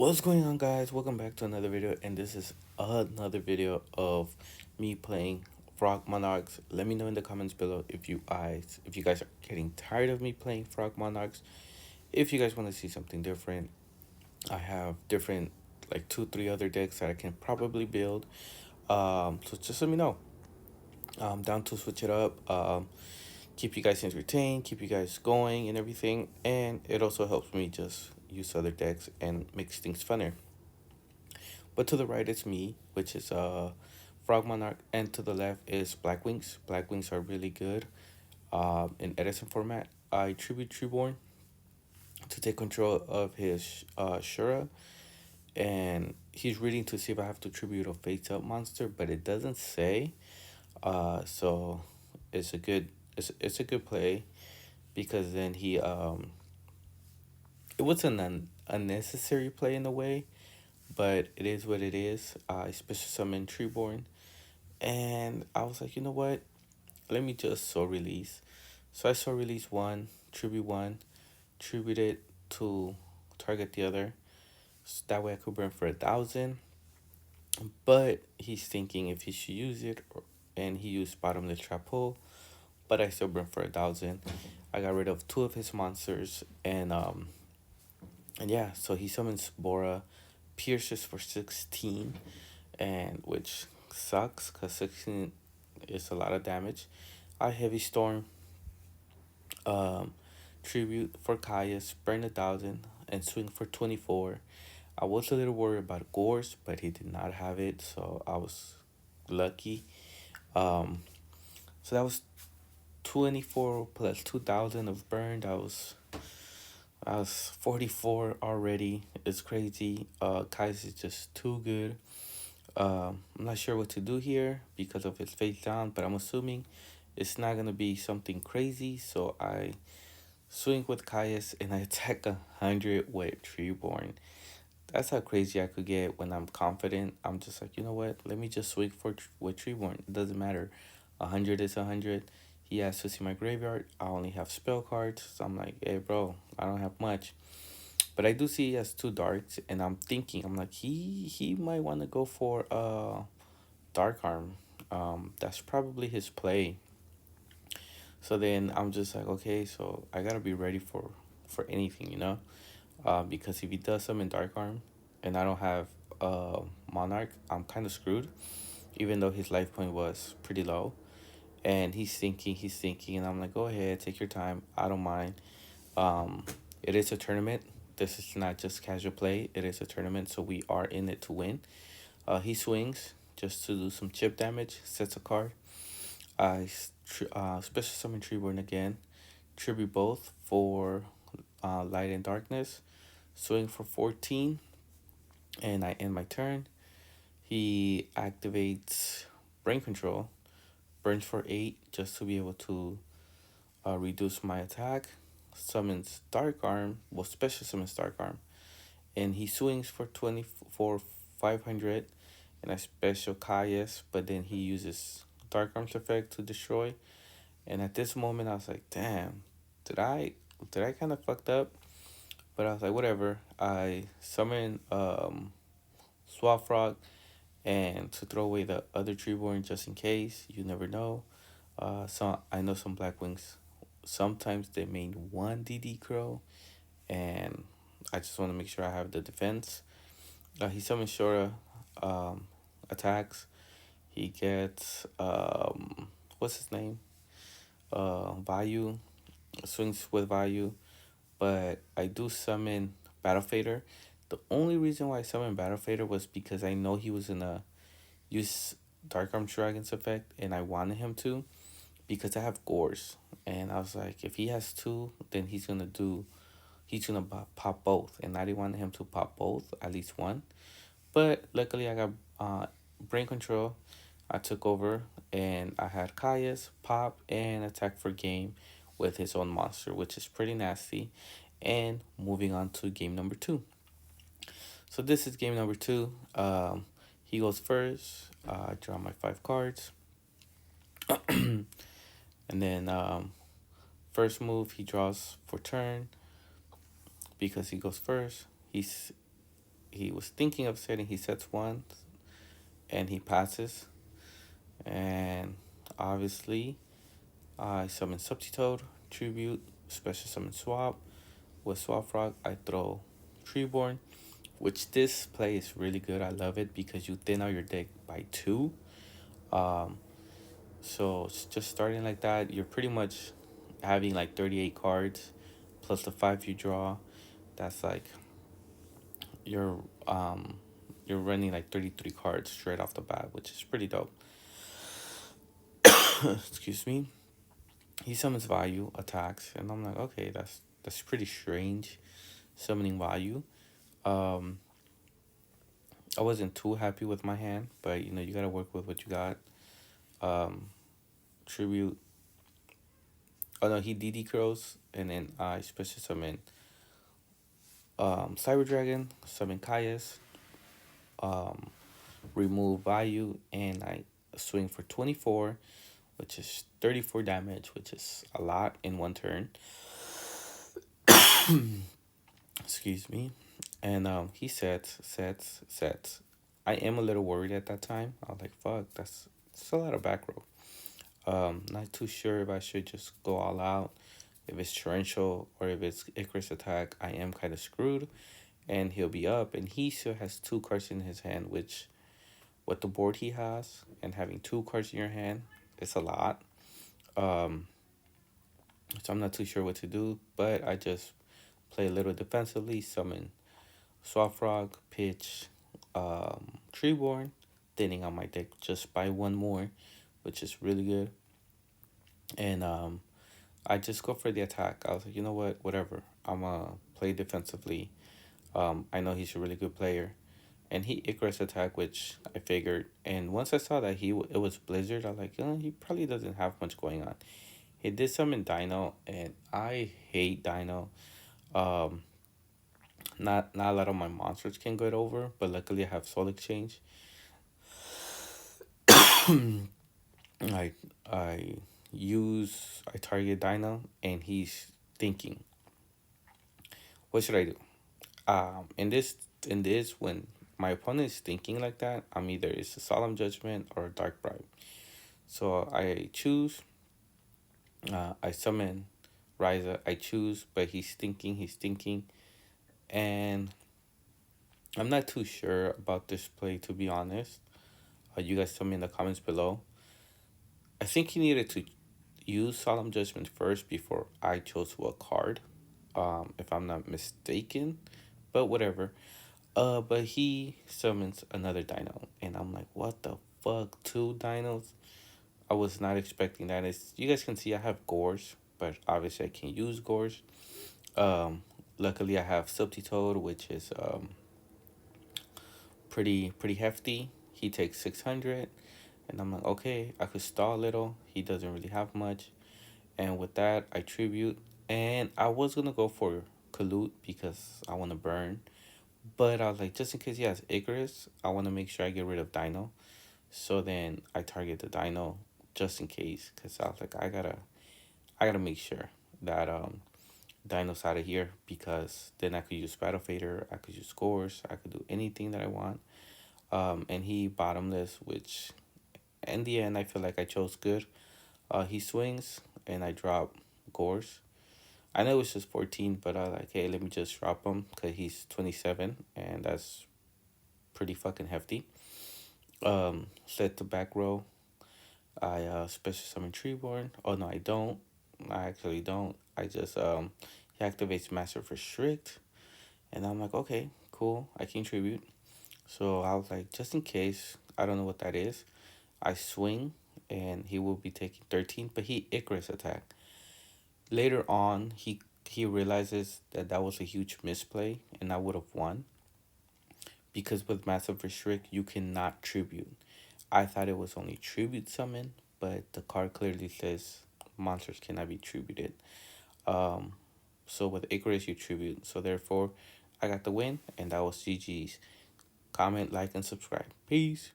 What's going on, guys? Welcome back to another video, and this is another video of me playing Frog Monarchs. Let me know in the comments below if you guys are getting tired of me playing Frog Monarchs. If you guys want to see something different, I have different, like 2 3 other decks that I can probably build. So just let me know. I'm down to switch it up. Keep you guys entertained, keep you guys going and everything, and it also helps me just use other decks and makes things funner. But to the right is me, which is Frog Monarch, and to the left is Blackwings. Blackwings are really good in Edison format. I tribute Treeborn to take control of his Shura, and he's reading to see if I have to tribute a face up monster, but it doesn't say. So it's a good it's a good play because then it was an unnecessary play in a way, but it is what it is. I special summon Treeborn. And I was like, you know what? Let me just soul release. So I soul release one, tribute one, tribute it to target the other. So that way I could burn for 1,000. But he's thinking if he should use it, and he used bottomless trap hole. But I still burn for 1,000. I got rid of two of his monsters, and yeah. So he summons Bora, pierces for 16, and which sucks because 16 is a lot of damage. I heavy storm, um, tribute for Caius, burn 1,000, and swing for 24. I was a little worried about Gorse, but he did not have it, so I was lucky. Um, so that was 24 plus 2,000 of burn. I was 44 already. It's crazy. Caius is just too good. I'm not sure what to do here because of his face down, but I'm assuming it's not gonna be something crazy. So I swing with Caius and I attack 100 with Treeborn. That's how crazy I could get when I'm confident. I'm just like, you know what? Let me just swing with Treeborn. It doesn't matter. 100 is 100. He has to see my graveyard. I only have spell cards. So I'm like, hey, bro, I don't have much. But I do see he has two darks, and I'm thinking, I'm like, he might want to go for Dark Arm. That's probably his play. So then I'm just like, okay, so I gotta be ready for anything, because if he does summon Dark Arm, and I don't have Monarch, I'm kind of screwed. Even though his life point was pretty low, and he's thinking, and I'm like, go ahead, take your time. I don't mind. Um, it is a tournament. This is not just casual play. It is a tournament, so we are in it to win. He swings just to do some chip damage. Sets a card. Special summon Treeborn again. Tribute both for light and darkness. Swing for 14, and I end my turn. He activates brain control. Burns for 8 just to be able to reduce my attack. Summons Dark Arm. Well, special summons Dark Arm. And he swings for 24 500. And I special Caius, but then he uses Dark Arm's effect to destroy. And at this moment, I was like, damn, did I kind of fucked up? But I was like, whatever. I summon Swap Frog and to throw away the other Treeborn just in case. You never know. So I know some Blackwings. Sometimes they main one DD Crow, and I just want to make sure I have the defense. He summons Shora, attacks. He gets what's his name? Vayu, swings with Vayu, but I do summon Battle Fader. The only reason why I summoned Battle Fader was because I know he was gonna use Dark Arm Dragon's effect, and I wanted him to because I have Gores, and I was like, if he has two, then he's gonna pop both, and I didn't want him to pop both, at least one. But luckily, I got brain control. I took over, and I had Caius pop and attack for game with his own monster, which is pretty nasty. And moving on to game number 2. So this is game number 2. He goes first. I draw my 5 cards, and then first move he draws for turn because he goes first. he was thinking of setting. He sets one, and he passes. And obviously, I summon Subtitoad, Tribute, Special Summon Swap. With Swap Frog, I throw Treeborn, which this play is really good. I love it because you thin out your deck by two. Um, so just starting like that, you're pretty much having like 38 cards plus the five you draw. That's like you're um you're running like 33 cards straight off the bat, which is pretty dope. Excuse me. He summons value, attacks, and I'm like, okay, that's pretty strange summoning value. Um I wasn't too happy with my hand, but you gotta work with what you got. Um Tribute. Oh no, he DD curls, and then I special summon Cyber Dragon, summon Caius, um remove value, and I swing for 24, which is 34 damage, which is a lot in one turn. Excuse me. And he sets. I am a little worried at that time. I was like, fuck, that's a lot of back row. Not too sure if I should just go all out. If it's torrential or if it's Icarus attack, I am kind of screwed. And he'll be up, and he still has two cards in his hand, which with the board he has and having two cards in your hand, it's a lot. Um, so I'm not too sure what to do, but I just play a little defensively, summon Swap Frog, pitch, Treeborn, thinning on my deck just by one more, which is really good. And I just go for the attack. I was like, you know what, whatever. I'm gonna play defensively. I know he's a really good player, and he Icarus attack, which I figured. And once I saw that it was Blizzard, I was like, he probably doesn't have much going on. He did summon Dino, and I hate Dino. Um, not a lot of my monsters can get over, but luckily I have Soul Exchange. I I I target Dino, and he's thinking, what should I do? In this when my opponent is thinking like that, I'm either it's a Solemn Judgment or a Dark Bribe. So I choose. I summon Ryza. I choose, but he's thinking, and I'm not too sure about this play, to be honest. You guys tell me in the comments below. I think he needed to use Solemn Judgment first before I chose what card, if I'm not mistaken. But whatever. But he summons another dino, and I'm like, what the fuck? Two dinos? I was not expecting that. You guys can see I have Gores, but obviously I can't use Gores. Um, Luckily I have Subtitoad, which is pretty hefty. He takes 600, and I'm like, okay, I could stall a little. He doesn't really have much, and with that I tribute, and I was gonna go for Kalut because I want to burn, but I was like, just in case he has Icarus, I want to make sure I get rid of Dino. So then I target the Dino just in case, because I was like, I gotta make sure that Dino's out of here, because then I could use Battle Fader, I could use Scores, I could do anything that I want. And he bottomless, which in the end I feel like I chose good. He swings, and I drop Gores. I know it's just 14, but I like, hey, let me just drop him because he's 27, and that's pretty fucking hefty. Set the back row. I special summon Treeborn. Oh no, I don't. I actually don't. I just he activates Master Restrict, and I'm like, okay, cool. I can tribute. So I was like, just in case, I don't know what that is. I swing, and he will be taking 13, but he Icarus attack. Later on, he realizes that that was a huge misplay, and I would have won, because with Massive Restrict you cannot tribute. I thought it was only tribute summon, but the card clearly says monsters cannot be tributed. Um, so with Icarus you tribute. So therefore, I got the win, and that was GG's. Comment, like, and subscribe. Peace.